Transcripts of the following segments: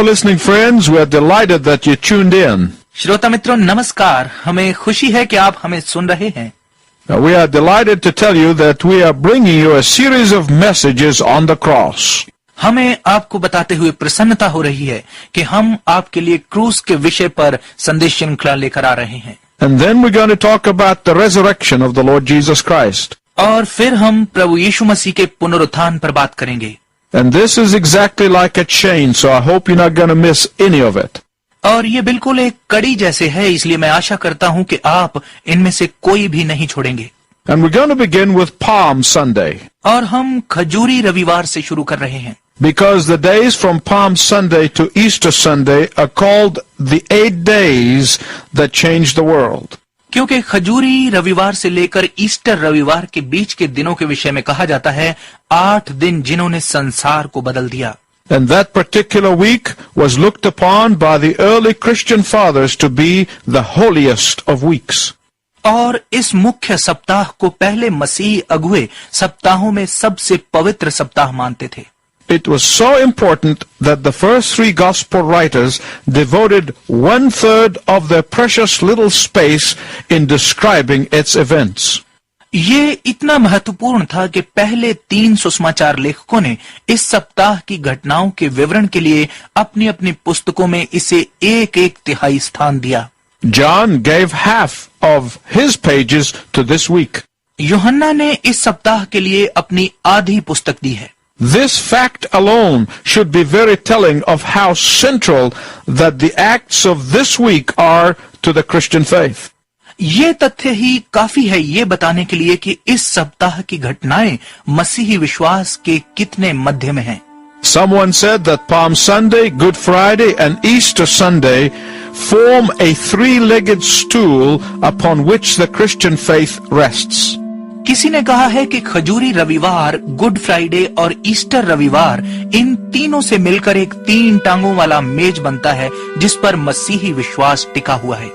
Hello, listening friends. We are delighted that you tuned in. श्रोता मित्रों नमस्कार, हमें खुशी है कि आप हमें सुन रहे हैं। We are delighted to tell you that we are bringing you a series of messages on the cross. हमें आपको बताते हुए प्रसन्नता हो रही है कि हम आपके लिए क्रूस के विषय पर संदेश श्रृंखला लेकर आ रहे हैं। And then we're going to talk about the resurrection of the Lord Jesus Christ. और फिर हम प्रभु यीशु मसीह के पुनरुत्थान पर बात करेंगे। And this is exactly like a chain, so I hope you're not going to miss any of it. और ये बिल्कुल एक कड़ी जैसे है, इसलिए मैं आशा करता हूं कि आप इनमें से कोई भी नहीं छोड़ेंगे। And we're going to begin with Palm Sunday. और हम खजूरी रविवार से शुरू कर रहे हैं। Because the days from Palm Sunday to Easter Sunday are called the 8 days that changed the world. क्योंकि खजूरी रविवार से लेकर ईस्टर रविवार के बीच के दिनों के विषय में कहा जाता है 8 दिन जिन्होंने संसार को बदल दिया। And that particular week was looked upon by the early Christian fathers to be the holiest of weeks. और इस मुख्य सप्ताह को पहले मसीही अगुए सप्ताहों में सबसे पवित्र सप्ताह मानते थे। It was so important that the first 3 gospel writers devoted 1/3 of their precious little space in describing its events. ये इतना महत्वपूर्ण था कि पहले 3 सुसमाचार लेखकों ने इस सप्ताह की घटनाओं के विवरण के लिए अपनी अपनी पुस्तकों में इसे 1/1 तिहाई स्थान दिया। John gave half of his pages to this week. यूहन्ना ने इस सप्ताह के लिए अपनी आधी पुस्तक दी है। This fact alone should be very telling of how central that the acts of this week are to the Christian faith. ये तथ्य ही काफी है ये बताने के लिए कि इस सप्ताह की घटनाएं मसीही विश्वास के कितने मध्य में हैं। Someone said that Palm Sunday, Good Friday, and Easter Sunday form a 3-legged stool upon which the Christian faith rests. किसी ने कहा है कि खजूरी रविवार, गुड फ्राइडे और ईस्टर रविवार इन तीनों से मिलकर एक 3 टांगों वाला मेज बनता है जिस पर मसीही विश्वास टिका हुआ है।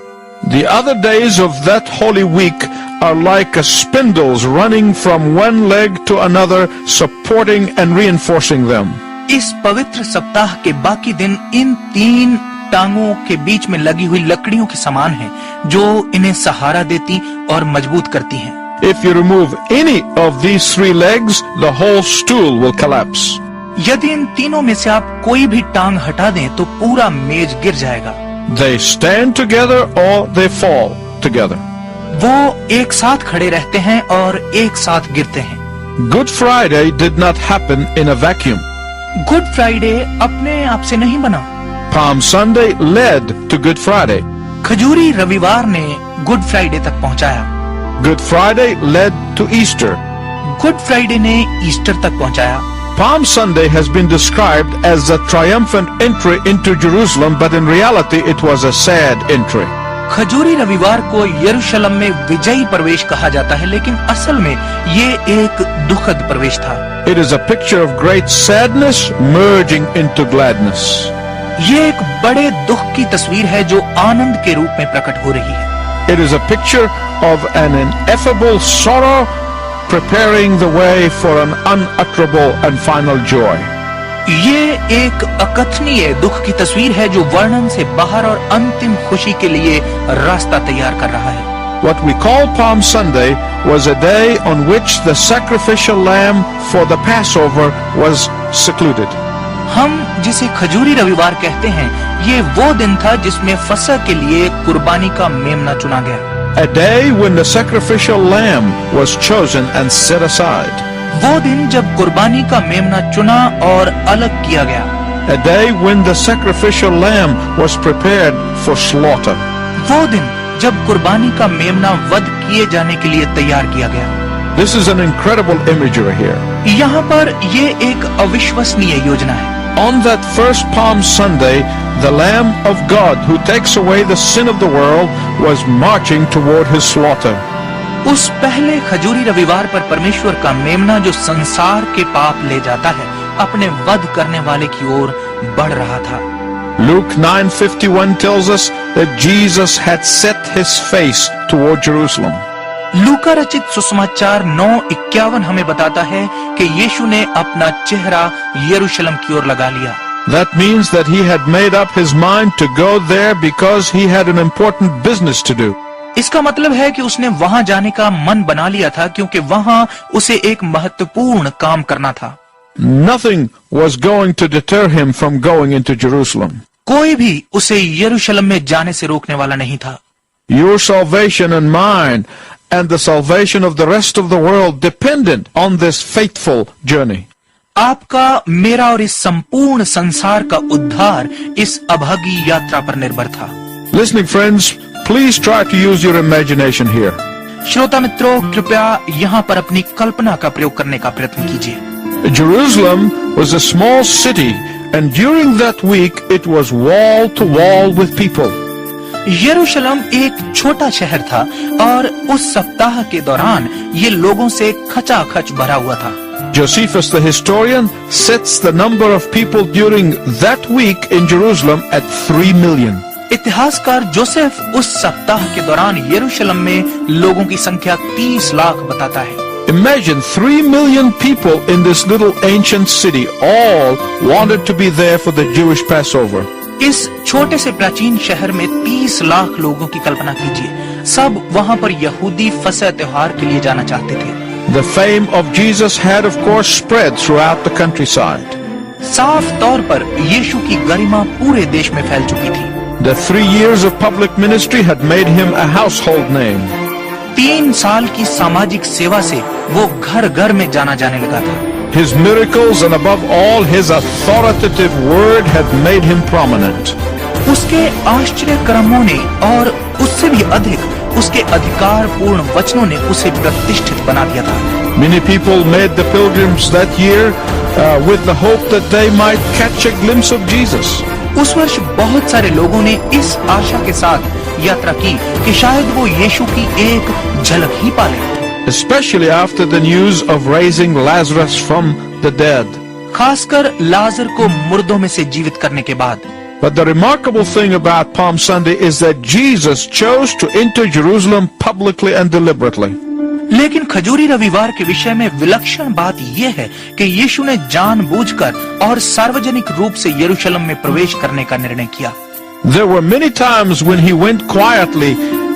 The other days of that holy week are like spindles running from one leg to another, supporting and reinforcing them. इस पवित्र सप्ताह के बाकी दिन इन 3 टांगों के बीच में लगी हुई लकड़ियों के समान हैं, जो इन्हें सहारा देती और मजबूत करती हैं। If you remove any of these 3 legs, the whole stool will collapse. यदि इन तीनों में से आप कोई भी टांग हटा दें तो पूरा मेज गिर जाएगा। They stand together or they fall together. वो एक साथ खड़े रहते हैं और एक साथ गिरते हैं। Good Friday did not happen in a vacuum. Good Friday अपने आप से नहीं बना। Palm Sunday led to Good Friday. खजूरी रविवार ने गुड फ्राइडे तक पहुंचाया। Good Friday led to Easter. Good Friday ने ईस्टर तक पहुंचाया। Palm Sunday has been described as a triumphant entry into Jerusalem, but in reality it was a sad entry. खजूरी रविवार को यरूशलेम में विजयी प्रवेश कहा जाता है, लेकिन असल में ये एक दुखद प्रवेश था। It is a picture of great sadness merging into gladness. ये एक बड़े दुख की तस्वीर है जो आनंद के रूप में प्रकट हो रही है। It is a picture of an ineffable sorrow preparing the way for an unutterable and final joy. ये एक अकथनीय दुख की तस्वीर है जो वर्णन से बाहर और अंतिम खुशी के लिए रास्ता तैयार कर रहा है। What we call Palm Sunday was a day on which the sacrificial lamb for the Passover was secluded. हम जिसे खजूरी रविवार कहते हैं, ये वो दिन था जिसमें फसह के लिए कुर्बानी का मेमना चुना गया। A day when the sacrificial lamb was chosen and set aside. वो दिन जब कुर्बानी का मेमना चुना और अलग किया गया। A day when the sacrificial lamb was prepared for slaughter. वो दिन जब कुर्बानी का मेमना वध किए जाने के लिए तैयार किया गया। This is an incredible imagery here. यहाँ पर ये एक अविश्वसनीय योजना है। On that first Palm Sunday, the Lamb of God who takes away the sin of the world was marching toward his slaughter. उस पहले खजूरी रविवार पर परमेश्वर का मेमना जो संसार के पाप ले जाता है, अपने वध करने वाले की ओर बढ़ रहा था। Luke 9:51 tells us that Jesus had set his face toward Jerusalem. लूका रचित सुसमाचार 9:51 हमें बताता है कि यीशु ने अपना चेहरा यरूशलेम की ओर लगा लिया। That means that he had made up his mind to go there because he had an important business to do. इसका मतलब है कि उसने वहां जाने का मन बना लिया था क्योंकि वहां उसे एक महत्वपूर्ण काम करना था। Nothing was going to deter him from going into Jerusalem. कोई भी उसे यरूशलेम में जाने से रोकने वाला नहीं था। Your salvation and mine and the salvation of the rest of the world depended on this faithful journey. आपका, मेरा और इस संपूर्ण संसार का उद्धार इस अभागी यात्रा पर निर्भर था। Listening friends, please try to use your imagination here. श्रोता मित्रों, कृपया यहाँ पर अपनी कल्पना का प्रयोग करने का प्रयत्न कीजिए। Jerusalem was a small city, and during that week it was wall to wall with people. यरूशलेम एक छोटा शहर था और उस सप्ताह के दौरान ये लोगों से खचाखच भरा हुआ था। Josephus the historian sets the number of people during that week in Jerusalem at 3 million. इतिहासकार जोसेफ उस सप्ताह के दौरान यरूशलेम में लोगों की संख्या 30 लाख बताता है। Imagine 3 million people in this little ancient city, all wanted to be there for the Jewish Passover. इस छोटे से प्राचीन शहर में 30 लाख लोगों की कल्पना कीजिए। सब वहां पर यहूदी फसह त्योहार के लिए जाना चाहते थे। The fame of Jesus had of course spread throughout the countryside. साफ तौर पर यीशु की गरिमा पूरे देश में फैल चुकी थी। The 3 years of public ministry had made him a household name. 3 साल की सामाजिक सेवा से वो घर घर में जाना जाने लगा था। His miracles and above all his authoritative word had made him prominent. उसके आश्चर्य कर्मों ने और उससे भी अधिक उसके अधिकारपूर्ण वचनों ने उसे प्रतिष्ठित बना दिया था। Many people made the pilgrims that year with the hope that they might catch a glimpse of Jesus. उस वर्ष बहुत सारे लोगों ने इस आशा के साथ यात्रा की कि शायद वो यीशु की एक झलक ही पाले। Especially after the news of raising Lazarus from the dead. खासकर लाजर को मुर्दों में से जीवित करने के बाद। But the remarkable thing about Palm Sunday is that Jesus chose to enter Jerusalem publicly and deliberately. लेकिन खजूरी रविवार के विषय में विलक्षण बात यह है कि यीशु ने जानबूझकर और सार्वजनिक रूप से यरूशलेम में प्रवेश करने का निर्णय किया। There were many times when he went quietly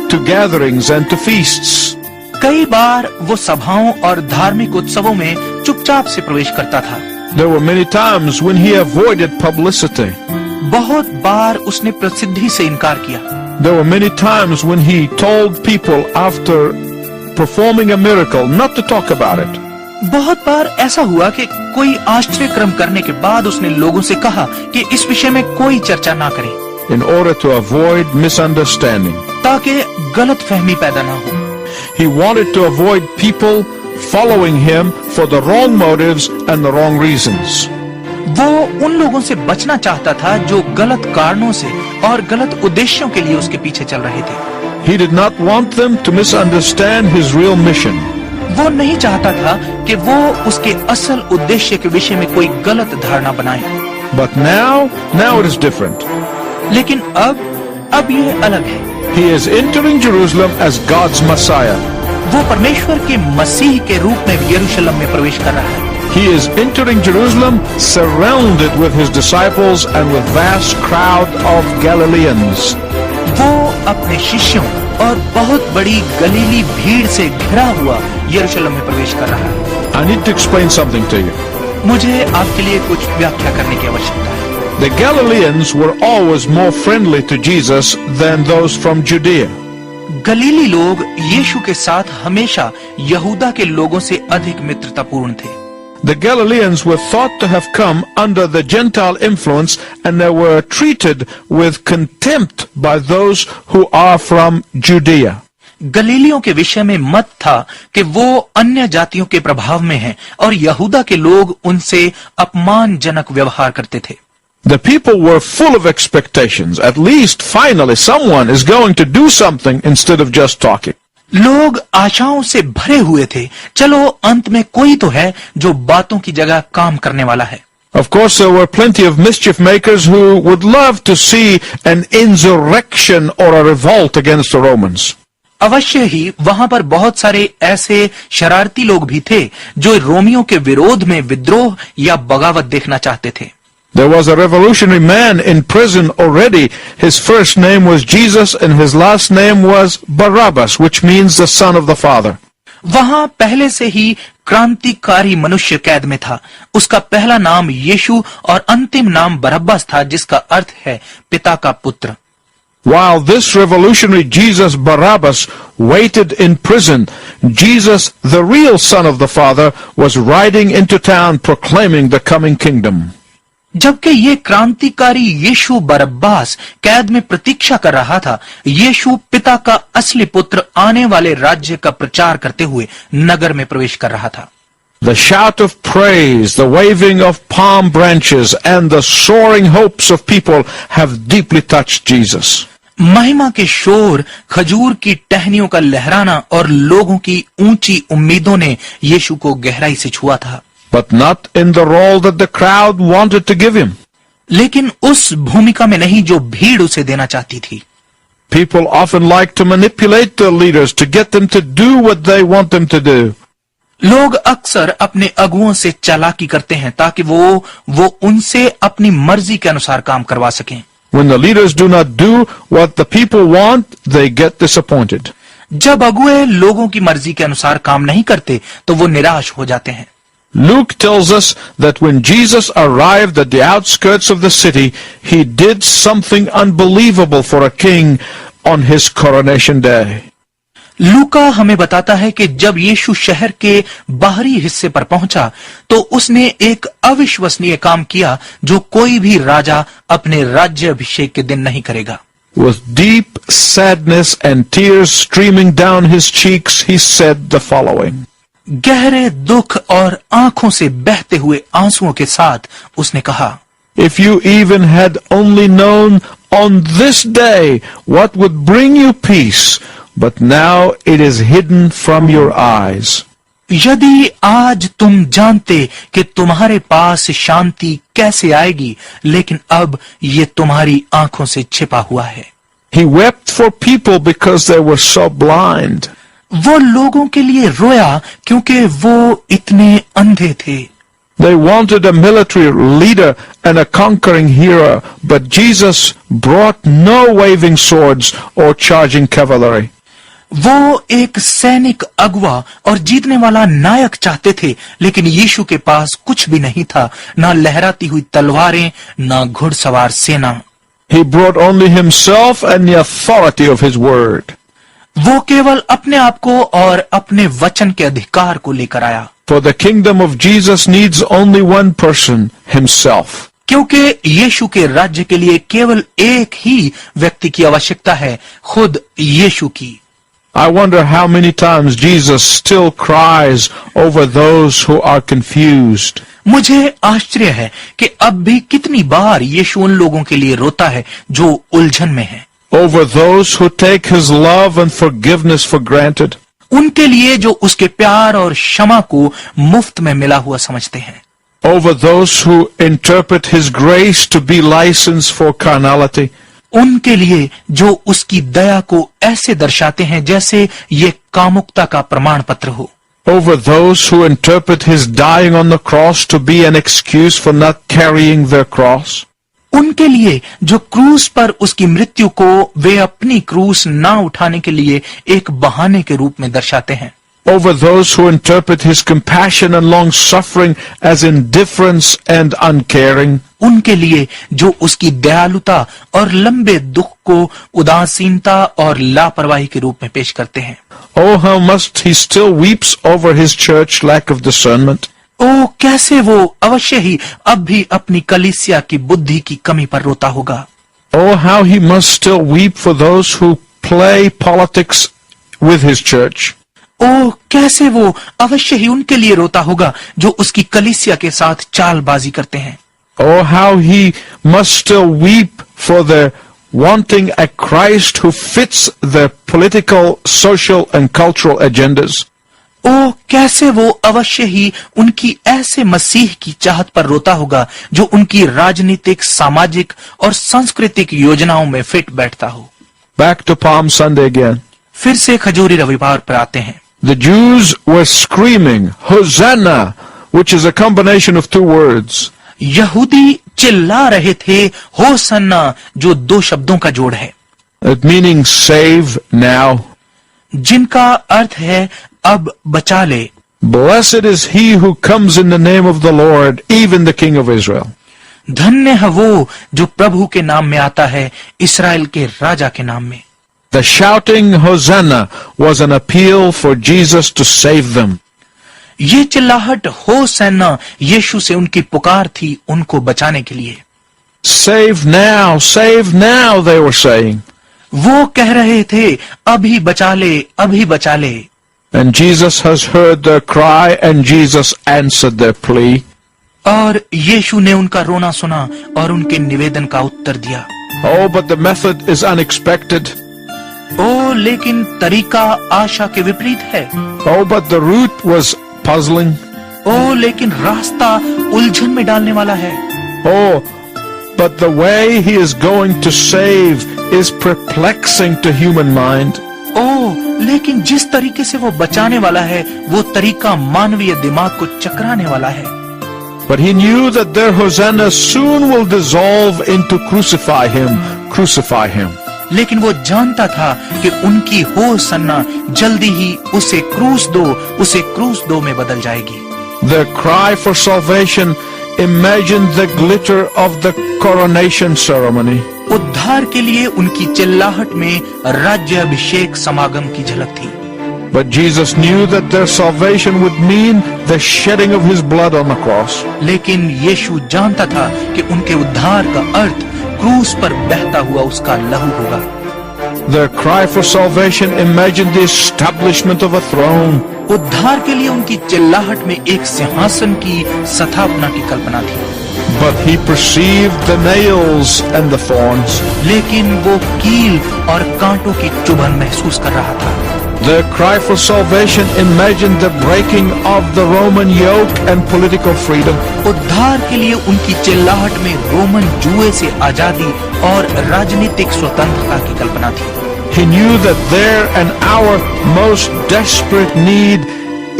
to gatherings and to feasts. कई बार वो सभाओं और धार्मिक उत्सवों में चुपचाप से प्रवेश करता था। There were many times when he avoided publicity. बहुत बार उसने प्रसिद्धि से इनकार किया। There were many times when he told people after performing a miracle not to talk about it. बहुत बार ऐसा हुआ कि कोई आश्चर्य कर्म करने के बाद उसने लोगों से कहा कि इस विषय में कोई चर्चा ना करें। In order to avoid misunderstanding. ताकि गलतफहमी पैदा ना हो। He wanted to avoid people following him for the wrong motives and the wrong reasons. वो उन लोगों से बचना चाहता था जो गलत कारणों से और गलत उद्देश्यों के लिए उसके पीछे चल रहे थे। He did not want them to misunderstand his real mission. वो नहीं चाहता था कि वो उसके असल उद्देश्य के विषय में कोई गलत धारणा बनाए। But now it is different. लेकिन अब ये अलग है। He is entering Jerusalem as God's Messiah. वो परमेश्वर के मसीह के रूप में यरूशलेम में प्रवेश कर रहा है। He is entering Jerusalem surrounded with his disciples and with vast crowd of Galileans. वो अपने शिष्यों और बहुत बड़ी गलीली भीड़ से घिरा हुआ यरूशलेम में प्रवेश कर रहा है। I need to explain something to you. मुझे आपके लिए कुछ व्याख्या करने की आवश्यकता है। The Galileans were always more friendly to Jesus than those from Judea. गलीली लोग यीशु के साथ हमेशा यहूदा के लोगों से अधिक मित्रतापूर्ण थे। The Galileans were thought to have come under the Gentile influence and they were treated with contempt by those who are from Judea. गलीलियों के विषय में मत था कि वो अन्य जातियों के प्रभाव में हैं और यहूदा के लोग उनसे अपमानजनक व्यवहार करते थे। The people were full of expectations. At least finally someone is going to do something instead of just talking. लोग आशाओं से भरे हुए थे। चलो अंत में कोई तो है जो बातों की जगह काम करने वाला है। Of course, there were plenty of mischief makers who would love to see an insurrection or a revolt against the Romans. अवश्य ही वहां पर बहुत सारे ऐसे शरारती लोग भी थे जो रोमियों के विरोध में विद्रोह या बगावत देखना चाहते थे। There was a revolutionary man in prison already. His first name was Jesus and his last name was Barabbas, which means the son of the Father. वहां पहले से ही क्रांतिकारी मनुष्य कैद में था। उसका पहला नाम यीशु और अंतिम नाम बरब्बास था, जिसका अर्थ है पिता का पुत्र। While this revolutionary Jesus Barabbas waited in prison, Jesus, the real son of the Father, was riding into town proclaiming the coming kingdom. जबकि ये क्रांतिकारी यीशु बरब्बास कैद में प्रतीक्षा कर रहा था, यीशु पिता का असली पुत्र आने वाले राज्य का प्रचार करते हुए नगर में प्रवेश कर रहा था। The shout of praise, the waving of palm branches, and the soaring hopes of people have deeply touched Jesus. महिमा के शोर, खजूर की टहनियों का लहराना और लोगों की ऊंची उम्मीदों ने यीशु को गहराई से छुआ था। But not in the role that the crowd wanted to give him. लेकिन उस भूमिका में नहीं जो भीड़ उसे देना चाहती थी। People often like to manipulate their leaders to get them to do what they want them to do. लोग अक्सर अपने अगुओं से चालाकी करते हैं ताकि वो उनसे अपनी मर्जी के अनुसार काम करवा सकें। When the leaders do not do what the people want, they get disappointed. जब अगुए लोगों की मर्जी के अनुसार काम नहीं करते तो वो निराश हो जाते हैं। Luke tells us that when Jesus arrived at the outskirts of the city, he did something unbelievable for a king on his coronation day. लूका हमें बताता है कि जब यीशु शहर के बाहरी हिस्से पर पहुंचा तो उसने एक अविश्वसनीय काम किया जो कोई भी राजा अपने राज्य अभिषेक के दिन नहीं करेगा। With deep sadness and tears streaming down his cheeks, he said the following. गहरे दुख और आंखों से बहते हुए आंसुओं के साथ उसने कहा, If you even had only known on this day what would bring you peace, but now it is hidden from your eyes. यदि आज तुम जानते कि तुम्हारे पास शांति कैसे आएगी, लेकिन अब ये तुम्हारी आंखों से छिपा हुआ है। He wept for people because they were so blind. वो लोगों के लिए रोया क्योंकि वो इतने अंधे थे। They wanted a military leader and a conquering hero, but Jesus brought no waving swords or charging cavalry. वो एक सैनिक अगुआ और जीतने वाला नायक चाहते थे, लेकिन यीशु के पास कुछ भी नहीं था, ना लहराती हुई तलवारें, ना घुड़सवार सेना। He brought only himself and the authority of his word. वो केवल अपने आप को और अपने वचन के अधिकार को लेकर आया। For the kingdom of Jesus needs only one person, himself. क्योंकि यीशु के राज्य के लिए केवल एक ही व्यक्ति की आवश्यकता है, खुद यीशु की। I wonder how many times Jesus still cries over those who are confused. मुझे आश्चर्य है कि अब भी कितनी बार यीशु उन लोगों के लिए रोता है जो उलझन में हैं। Over those who take his love and forgiveness for granted. उनके लिए जो उसके प्यार और क्षमा को मुफ्त में मिला हुआ समझते हैं। Over those who interpret his grace to be license for carnality. उनके लिए जो उसकी दया को ऐसे दर्शाते हैं जैसे ये कामुकता का प्रमाण पत्र हो। Over those who interpret his dying on the cross to be an excuse for not carrying their cross. उनके लिए जो क्रूस पर उसकी मृत्यु को वे अपनी क्रूस ना उठाने के लिए एक बहाने के रूप में दर्शाते हैं। Over those who interpret his compassion and long suffering as indifference and uncaring. उनके लिए जो उसकी दयालुता और लंबे दुख को उदासीनता और लापरवाही के रूप में पेश करते हैं। Oh, how much he still weeps over his church lack of discernment. ओ कैसे वो अवश्य ही अब भी अपनी कलीसिया की बुद्धि की कमी पर रोता होगा। Oh, how he must still weep for those who play politics with his church. ओ कैसे वो अवश्य ही उनके लिए रोता होगा जो उसकी कलीसिया के साथ चालबाजी करते हैं। Oh, how he must still weep for their wanting a Christ who fits their political, social and cultural agendas. ओ कैसे वो अवश्य ही उनकी ऐसे मसीह की चाहत पर रोता होगा जो उनकी राजनीतिक, सामाजिक और सांस्कृतिक योजनाओं में फिट बैठता हो। Back to Palm Sunday again. फिर से खजूरी रविवार पर आते हैं। The Jews were screaming, Hosanna, which is a combination of two words. यहूदी चिल्ला रहे थे होसन्ना, जो दो शब्दों का जोड़ है, it meaning save now. जिनका अर्थ है अब बचा ले। Blessed is he who comes in the name of the Lord, even the King of Israel. धन्य है वो जो प्रभु के नाम में आता है, इस्राएल के राजा के नाम में। The shouting Hosanna was an appeal for Jesus to save them. ये चिल्लाहट होसन्ना यीशु से उनकी पुकार थी, उनको बचाने के लिए। Save now, they were saying. वो कह रहे थे, अभी बचा ले, अभी बचा ले। And Jesus has heard their cry, and Jesus answered their plea. और यीशु ने उनका रोना सुना और उनके निवेदन का उत्तर दिया। Oh, but the method is unexpected. ओ, लेकिन तरीका आशा के विपरीत है। Oh, but the route was puzzling. ओ, लेकिन रास्ता उलझन में डालने वाला है। Oh, but the way he is going to save is perplexing to human mind. ओ, लेकिन जिस तरीके से वो बचाने वाला है, वो तरीका मानवीय दिमाग को चकराने वाला है। But he knew that their Hosanna soon will dissolve into crucify him. लेकिन वो जानता था कि उनकी होसन्ना जल्दी ही उसे क्रूस दो में बदल जाएगी। Their cry for salvation imagined the glitter of the coronation ceremony. उद्धार के लिए उनकी चिल्लाहट में राज्य अभिषेक समागम की झलक थी। But Jesus knew that their salvation would mean the shedding of his blood on the cross. लेकिन यीशु जानता था कि उनके उद्धार का अर्थ क्रूस पर बहता हुआ उसका लहू होगा। Their cry for salvation imagined the establishment of a throne. उद्धार के लिए उनकी चिल्लाहट में एक सिंहासन की स्थापना की कल्पना थी। But he perceived the nails and the thorns. लेकिन वो कील और कांटों की चुभन महसूस कर रहा था। Their cry for salvation imagined the breaking of the Roman yoke and political freedom. उद्धार के लिए उनकी चिल्लाहट में रोमन जुए से आजादी और राजनीतिक स्वतंत्रता की कल्पना थी। He knew that their and our most desperate need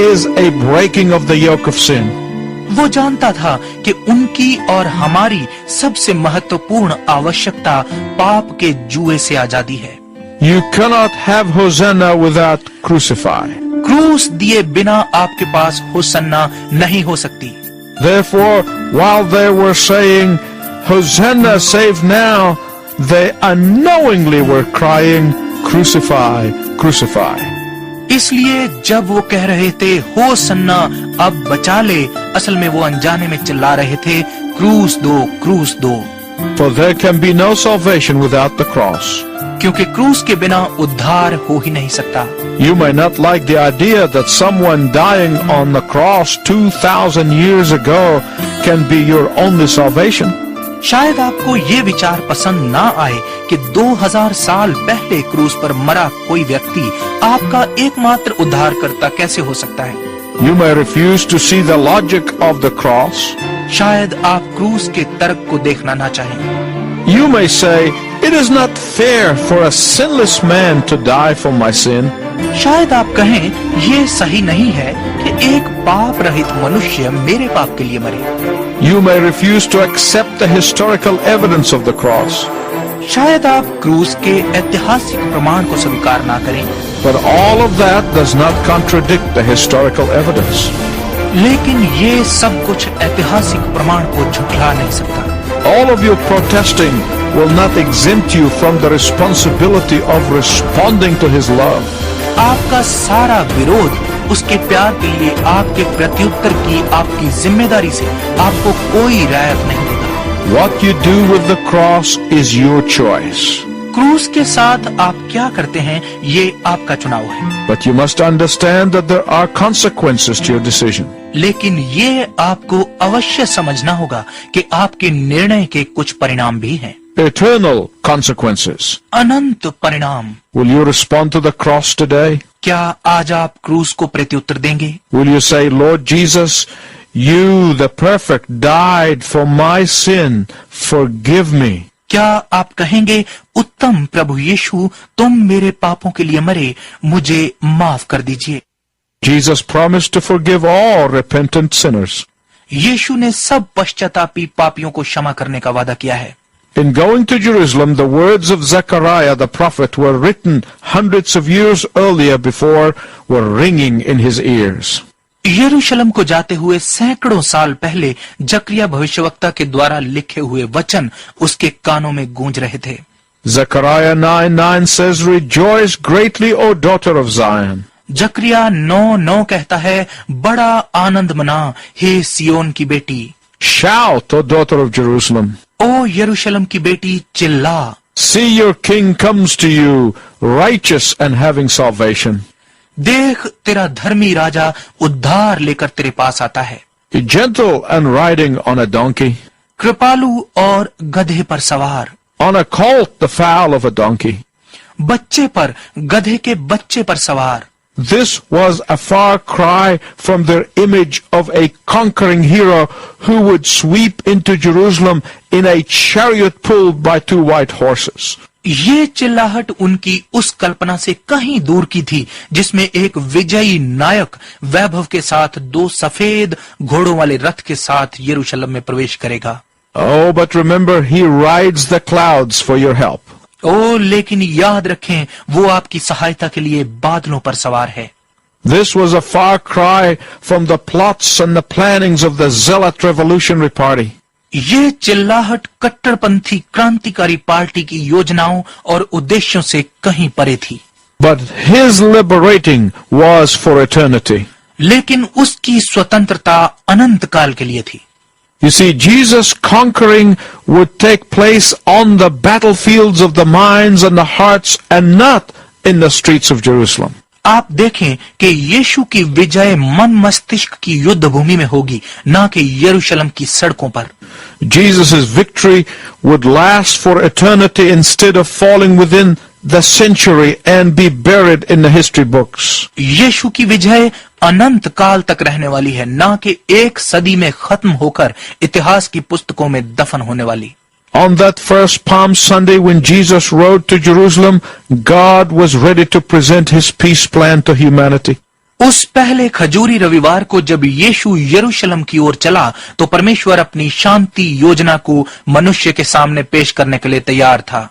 is a breaking of the yoke of sin. वो जानता था कि उनकी और हमारी सबसे महत्वपूर्ण आवश्यकता पाप के जुए से आजादी है। You cannot have Hosanna without crucify. क्रूस दिए बिना आपके पास होसन्ना नहीं हो सकती। Therefore, while they were saying, Hosanna, save now, they unknowingly were crying, crucify, crucify. इसलिए जब वो कह रहे थे होसन्ना अब बचा ले, असल में वो अनजाने में चिल्ला रहे थे क्रूस दो, क्रूस दो। For there can be no salvation without the cross. क्योंकि क्रूस के बिना उद्धार हो ही नहीं सकता। You may not like the idea that someone dying on the cross 2000 years ago can be your only salvation. शायद आपको ये विचार पसंद ना आए कि 2000 साल पहले क्रूस पर मरा कोई व्यक्ति आपका एकमात्र उद्धारकर्ता कैसे हो सकता है। You may refuse to see the logic of the cross. शायद आप क्रूस के तर्क को देखना ना चाहें। You may say, it is not fair for a sinless man to die for my sin. शायद आप कहें ये सही नहीं है कि एक पाप रहित मनुष्य मेरे पाप के लिए मरे। You may refuse to accept the historical evidence of the cross. शायद आप क्रूस के ऐतिहासिक प्रमाण को स्वीकार ना करें। But all of that does not contradict the historical evidence. लेकिन ये सब कुछ ऐतिहासिक प्रमाण को झुठला नहीं सकता। All of your protesting will not exempt you from the responsibility of responding to his love. आपका सारा विरोध उसके प्यार के लिए आपके प्रत्युत्तर की आपकी जिम्मेदारी से आपको कोई राहत नहीं देगा। What you do with the cross is your choice. क्रूस के साथ आप क्या करते हैं ये आपका चुनाव है। But you must understand that there are consequences to your decision. लेकिन ये आपको अवश्य समझना होगा कि आपके निर्णय के कुछ परिणाम भी हैं। Eternal consequences. अनंत परिणाम। Will you respond to the cross today? क्या आज आप क्रूस को प्रत्युत्तर देंगे? Will you say, Lord Jesus, you, the perfect, died for my sin. Forgive me. क्या आप कहेंगे, उत्तम प्रभु यीशु, तुम मेरे पापों के लिए मरे, मुझे माफ कर दीजिए। Jesus promised to forgive all repentant sinners. यीशु ने सब पश्चातापी पापियों को क्षमा करने का वादा किया है। In going to Jerusalem, the words of Zechariah the prophet were written hundreds of years earlier before were ringing in his ears. यरूशलेम को जाते हुए सैकड़ों साल पहले जकरिया भविष्यवक्ता के द्वारा लिखे हुए वचन उसके कानों में गूंज रहे थे। Zechariah 9:9 says, "Rejoice greatly, O daughter of Zion." जकरिया 9:9 कहता है, बड़ा आनंद मना हे सियोन की बेटी। Shout, O daughter of Jerusalem. ओ यरूशलेम की बेटी चिल्ला। See, your king comes to you, righteous and having salvation. देख तेरा धर्मी राजा उद्धार लेकर तेरे पास आता है। Gentle and riding on a donkey. कृपालु और गधे पर सवार। On a colt, the foal of a donkey. बच्चे पर, गधे के बच्चे पर सवार। This was a far cry from their image of a conquering hero who would sweep into Jerusalem in a chariot pulled by 2 white horses. ये चिल्लाहट उनकी उस कल्पना से कहीं दूर की थी जिसमें एक विजयी नायक वैभव के साथ 2 सफेद घोड़ों वाले रथ के साथ यरूशलेम में प्रवेश करेगा। Oh, but remember, he rides the clouds for your help. ओ लेकिन याद रखें, वो आपकी सहायता के लिए बादलों पर सवार है। This was a far cry from the plots and the plannings of the Zealot Revolutionary Party. ये चिल्लाहट कट्टरपंथी क्रांतिकारी पार्टी की योजनाओं और उद्देश्यों से कहीं परे थी। But his liberating was for eternity. लेकिन उसकी स्वतंत्रता अनंत काल के लिए थी। You see, Jesus' conquering would take place on the battlefields of the minds and the hearts and not in the streets of Jerusalem. आप देखें कि यीशु की विजय मन मस्तिष्क की युद्ध भूमि में होगी, न कि यरूशलेम की सड़कों पर। Jesus' victory would last for eternity instead of falling within the century and be buried in the history books. यीशु की विजय अनंत काल तक रहने वाली है, न कि एक सदी में खत्म होकर इतिहास की पुस्तकों में दफन होने वाली। On that first Palm Sunday when Jesus rode to Jerusalem, God was ready to present his peace plan to humanity. उस पहले खजूरी रविवार को जब यीशु यरूशलेम की ओर चला तो परमेश्वर अपनी शांति योजना को मनुष्य के सामने पेश करने के लिए तैयार था।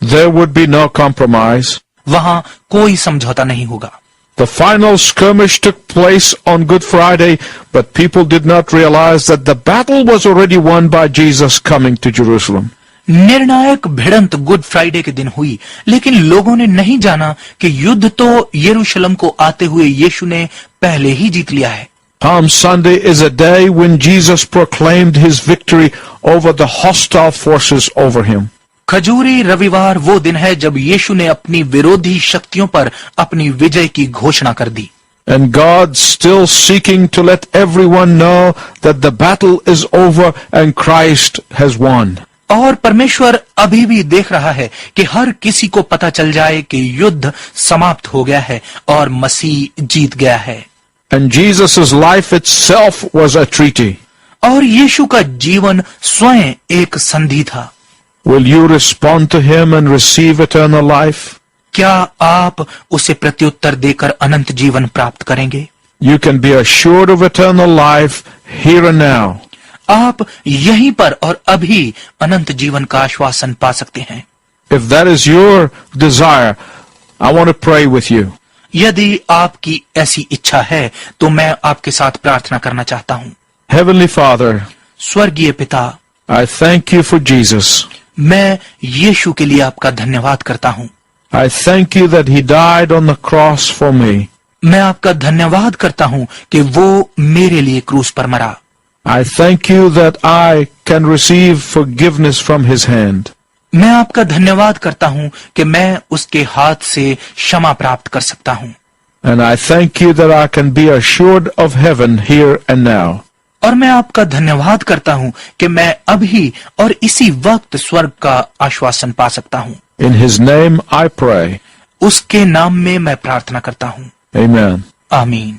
There would be no compromise. वहां कोई समझौता नहीं होगा। The final skirmish took place on Good Friday, but people did not realize that the battle was already won by Jesus coming to Jerusalem. निर्णायक भिड़ंत गुड फ्राइडे के दिन हुई, लेकिन लोगों ने नहीं जाना कि युद्ध तो यरूशलेम को आते हुए यीशु ने पहले ही जीत लिया है। Palm Sunday is a day when Jesus proclaimed his victory over the hostile forces over him. खजूरी रविवार वो दिन है जब यीशु ने अपनी विरोधी शक्तियों पर अपनी विजय की घोषणा कर दी। And God's still seeking to let everyone know that the battle is over and Christ has won. और परमेश्वर अभी भी देख रहा है कि हर किसी को पता चल जाए कि युद्ध समाप्त हो गया है और मसीह जीत गया है। And Jesus' life itself was a treaty. और यीशु का जीवन स्वयं एक संधि था। Will you respond to him and receive eternal life? क्या आप उसे प्रत्युत्तर देकर अनंत जीवन प्राप्त करेंगे? You can be assured of eternal life here and now. आप यहीं पर और अभी अनंत जीवन का आश्वासन पा सकते हैं। If that is your desire, I want to pray with you. यदि आपकी ऐसी इच्छा है तो मैं आपके साथ प्रार्थना करना चाहता हूँ। Heavenly Father, स्वर्गीय पिता, I thank you for Jesus. मैं यीशु के लिए आपका धन्यवाद करता हूँ। I thank you that he died on the cross for me. मैं आपका धन्यवाद करता हूँ कि वो मेरे लिए क्रूस पर मरा। I thank you that I can receive forgiveness from his hand. मैं आपका धन्यवाद करता हूँ कि मैं उसके हाथ से क्षमा प्राप्त कर सकता हूँ। And I thank you that I can be assured of heaven here and now. और मैं आपका धन्यवाद करता हूँ कि मैं अभी और इसी वक्त स्वर्ग का आश्वासन पा सकता हूँ। In his name I pray. उसके नाम में मैं प्रार्थना करता हूँ। Amen. आमीन।